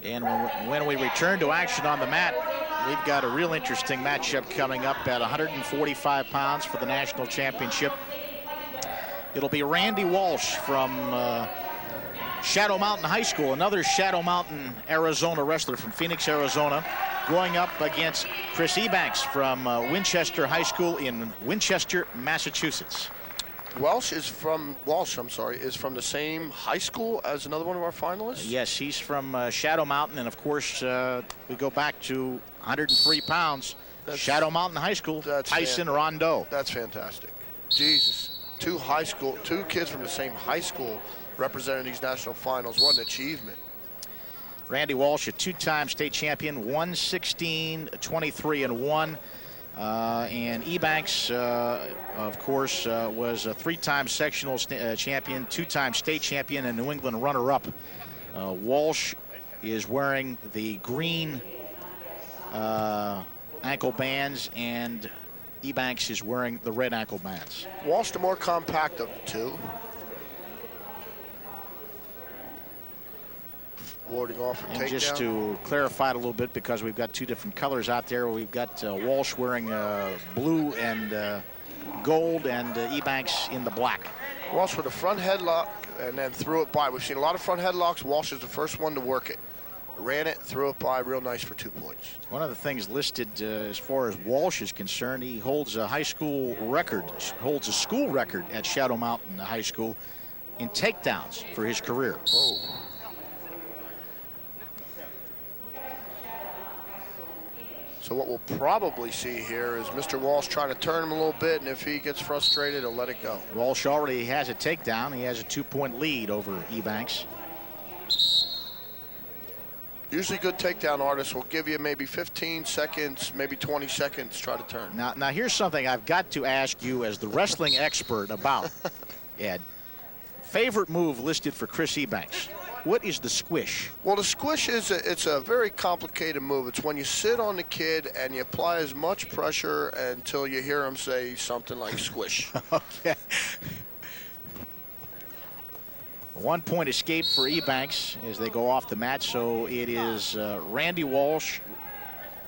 And when we return to action on the mat, we've got a real interesting matchup coming up at 145 pounds for the national championship. It'll be Randy Walsh from Shadow Mountain High School, another Shadow Mountain, Arizona wrestler from Phoenix, Arizona, going up against Chris Ebanks from Winchester High School in Winchester, Massachusetts. Walsh, is from the same high school as another one of our finalists? Yes, he's from Shadow Mountain, and of course, we go back to 103 pounds, Shadow Mountain High School, Tyson Rondeau. That's fantastic. Jesus, two kids from the same high school representing these national finals. What an achievement. Randy Walsh, a two-time state champion, 116-23-1. And Ebanks, of course, was a three-time sectional champion, two-time state champion, and New England runner-up. Walsh is wearing the green ankle bands, and Ebanks is wearing the red ankle bands. Walsh, the more compact of the two. Warding off a takedown. And just to clarify it a little bit, because we've got two different colors out there. We've got Walsh wearing blue and gold, and Ebanks in the black. Walsh with a front headlock and then threw it by. We've seen a lot of front headlocks. Walsh is the first one to work it. Ran it, threw it by, real nice for 2 points. One of the things listed as far as Walsh is concerned, he holds a high school record, holds a school record at Shadow Mountain High School in takedowns for his career. Oh. So what we'll probably see here is Mr. Walsh trying to turn him a little bit, and if he gets frustrated, he'll let it go. Walsh already has a takedown. He has a 2-point lead over Ebanks. Usually good takedown artists will give you maybe 15 seconds, maybe 20 seconds, try to turn. Now here's something I've got to ask you as the wrestling expert about, Ed. Favorite move listed for Chris Ebanks. What is the squish? Well, the squish it's a very complicated move. It's when you sit on the kid and you apply as much pressure until you hear him say something like squish. Okay. 1-point escape for Ebanks as they go off the mat. So it is Randy Walsh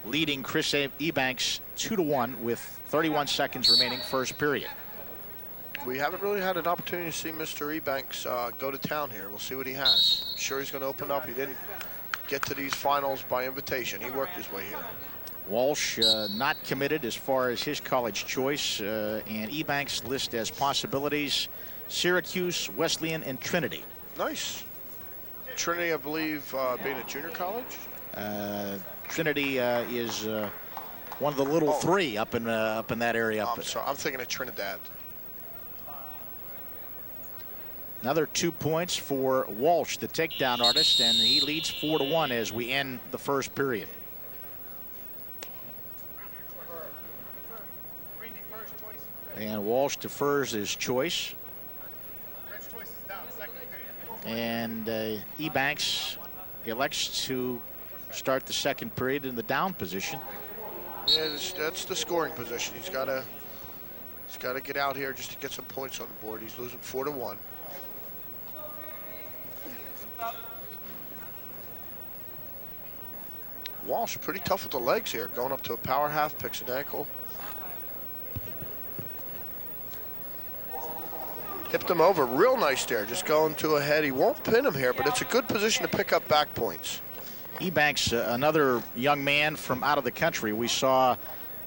leading Chris Ebanks 2-1 with 31 seconds remaining, first period. We haven't really had an opportunity to see Mr. Ebanks go to town here. We'll see what he has. Sure, he's going to open up. He didn't get to these finals by invitation. He worked his way here. Walsh not committed as far as his college choice, and Ebanks list as possibilities Syracuse, Wesleyan, and Trinity. Nice. Trinity, I believe, being a junior college? Trinity is one of the little three up in that area. I'm sorry, I'm thinking of Trinidad. Another 2 points for Walsh, the takedown artist, and he leads 4-1 as we end the first period. And Walsh defers his choice. And Ebanks elects to start the second period in the down position. Yeah, that's the scoring position. He's got to get out here just to get some points on the board. He's losing 4-1. Walsh pretty tough with the legs here. Going up to a power half, picks an ankle. Hipped him over, real nice there. Just going to a head. He won't pin him here, but it's a good position to pick up back points. Ebanks, another young man from out of the country. We saw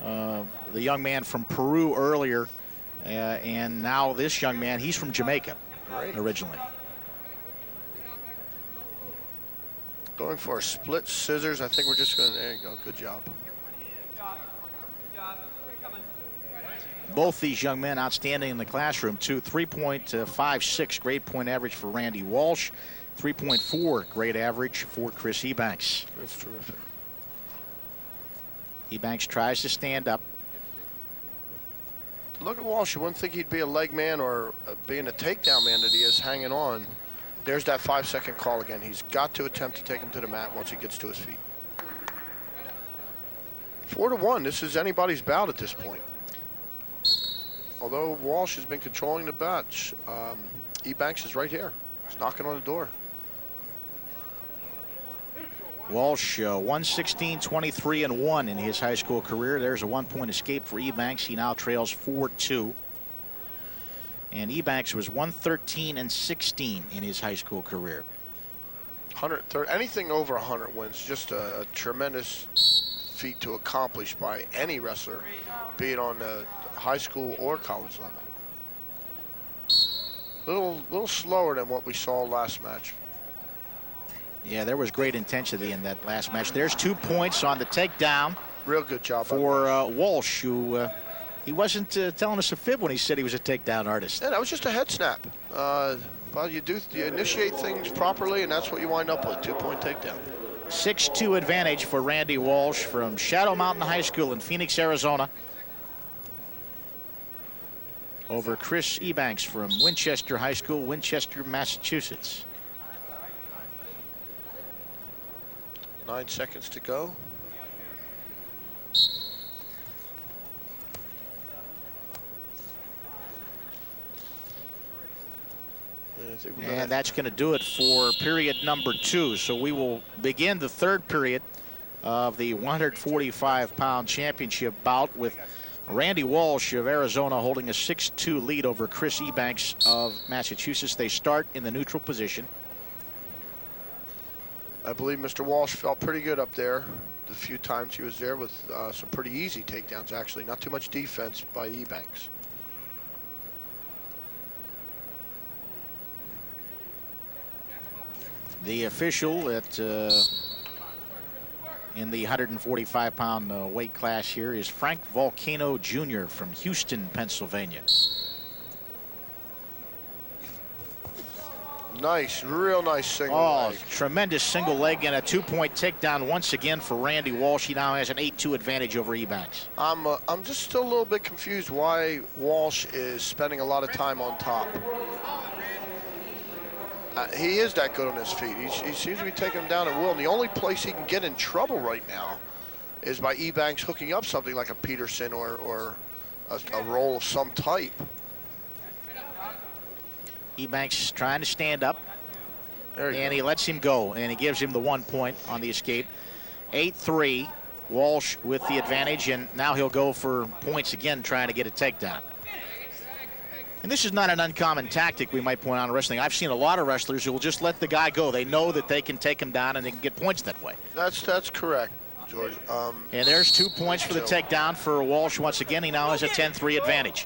the young man from Peru earlier, and now this young man, he's from Jamaica originally. Going for a split scissors. I think we're just going to, there you go, good job. Both these young men outstanding in the classroom, too. 3.56 grade point average for Randy Walsh. 3.4 grade average for Chris Ebanks. That's terrific. Ebanks tries to stand up. Look at Walsh. You wouldn't think he'd be a leg man or being a takedown man that he is hanging on. There's that 5-second call again. He's got to attempt to take him to the mat once he gets to his feet. 4-1. This is anybody's bout at this point. Although Walsh has been controlling the match, Ebanks is right here. He's knocking on the door. Walsh 116-23-1 in his high school career. There's a 1-point escape for Ebanks. He now trails 4-2. And Ebanks was 113-16 in his high school career. 130, anything over 100 wins, just a tremendous feat to accomplish by any wrestler, be it on the high school or college level. Little slower than what we saw last match. Yeah, there was great intensity in that last match. There's 2 points on the takedown. Real good job for Walsh, who he wasn't telling us a fib when he said he was a takedown artist. Yeah, that was just a head snap. Well, you initiate things properly, and that's what you wind up with, 2-point takedown. 6-2 advantage for Randy Walsh from Shadow Mountain High School in Phoenix, Arizona, over Chris Ebanks from Winchester High School, Winchester, Massachusetts. 9 seconds to go. And that's going to do it for period number 2. So we will begin the third period of the 145-pound championship bout with Randy Walsh of Arizona holding a 6-2 lead over Chris Ebanks of Massachusetts. They start in the neutral position. I believe Mr. Walsh felt pretty good up there the few times he was there with some pretty easy takedowns, actually. Not too much defense by Ebanks. The official at in the 145-pound weight class here is Frank Volcano Jr. from Houston, Pennsylvania. Nice, real nice single leg. Tremendous single leg and a 2-point takedown once again for Randy Walsh. He now has an 8-2 advantage over Ebanks. I'm just still a little bit confused why Walsh is spending a lot of time on top. He is that good on his feet. He seems to be taking him down at will. And the only place he can get in trouble right now is by Ebanks hooking up something like a Peterson or a roll of some type. Ebanks trying to stand up, and he lets him go, and he gives him the 1 point on the escape. 8-3, Walsh with the advantage, and now he'll go for points again, trying to get a takedown. And this is not an uncommon tactic, we might point out in wrestling. I've seen a lot of wrestlers who will just let the guy go. They know that they can take him down and they can get points that way. That's correct, George. And there's 2 points for the takedown for Walsh once again. He now has a 10-3 advantage.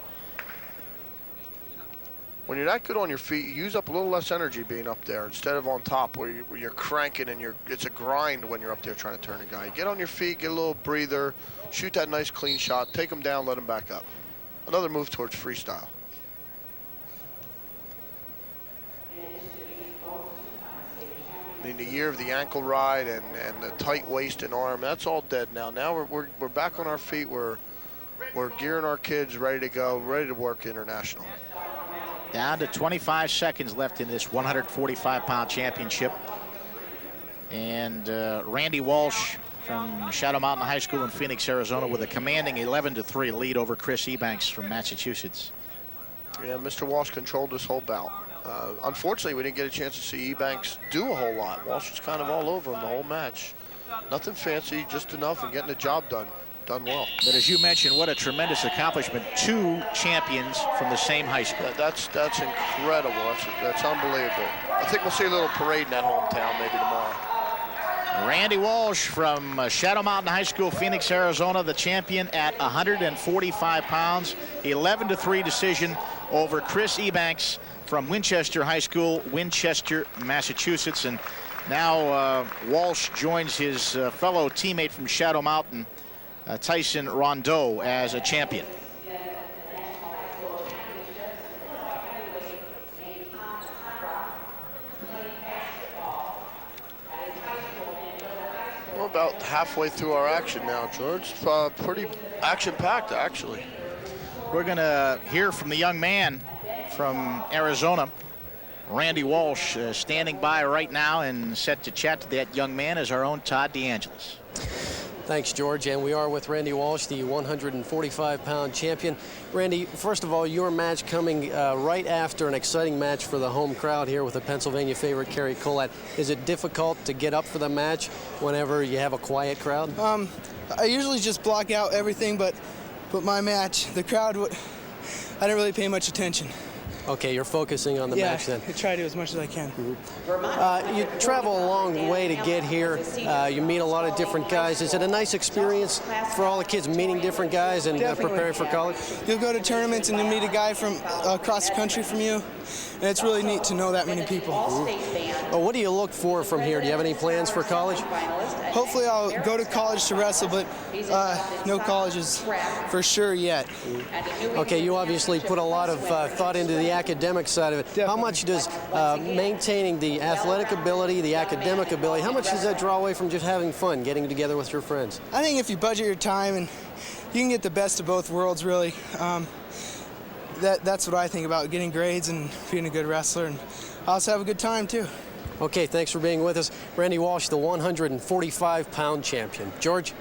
When you're that good on your feet, you use up a little less energy being up there instead of on top where you're cranking and it's a grind when you're up there trying to turn a guy. Get on your feet, get a little breather, shoot that nice clean shot, take him down, let him back up. Another move towards freestyle. In the year of the ankle ride and the tight waist and arm, that's all dead now. Now we're back on our feet. We're gearing our kids ready to go, ready to work international. Down to 25 seconds left in this 145-pound championship. And Randy Walsh from Shadow Mountain High School in Phoenix, Arizona, with a commanding 11-3 lead over Chris Ebanks from Massachusetts. Yeah, Mr. Walsh controlled this whole bout. Unfortunately, we didn't get a chance to see Ebanks do a whole lot. Walsh was kind of all over him the whole match. Nothing fancy, just enough and getting the job done well. But as you mentioned, what a tremendous accomplishment. 2 champions from the same high school. That's incredible. That's unbelievable. I think we'll see a little parade in that hometown maybe tomorrow. Randy Walsh from Shadow Mountain High School, Phoenix, Arizona, the champion at 145 pounds. 11-3 decision over Chris Ebanks from Winchester High School, Winchester, Massachusetts. And now Walsh joins his fellow teammate from Shadow Mountain, Tyson Rondeau, as a champion. We're about halfway through our action now, George. Pretty action-packed, actually. We're going to hear from the young man from Arizona, Randy Walsh, standing by right now and set to chat to that young man is our own Todd DeAngelis. Thanks, George. And we are with Randy Walsh, the 145-pound champion. Randy, first of all, your match coming right after an exciting match for the home crowd here with the Pennsylvania favorite, Kerry Collette. Is it difficult to get up for the match whenever you have a quiet crowd? I usually just block out everything, but my match, the crowd, I didn't really pay much attention. Okay, you're focusing on the match then. I try to as much as I can. You travel a long way to get here. You meet a lot of different guys. Is it a nice experience for all the kids meeting different guys and preparing for college? You'll go to tournaments and you'll meet a guy from across the country from you, and it's really neat to know that many people. Well, what do you look for from here? Do you have any plans for college? Hopefully I'll go to college to wrestle, but no colleges for sure yet. Okay, you obviously put a lot of thought into the academic side of it. Definitely. How much does maintaining the athletic ability, the academic ability, how much does that draw away from just having fun, getting together with your friends? I think if you budget your time, and you can get the best of both worlds, really. That's what I think about getting grades and being a good wrestler, and I also have a good time too. Okay, thanks for being with us. Randy Walsh, the 145-pound champion. George?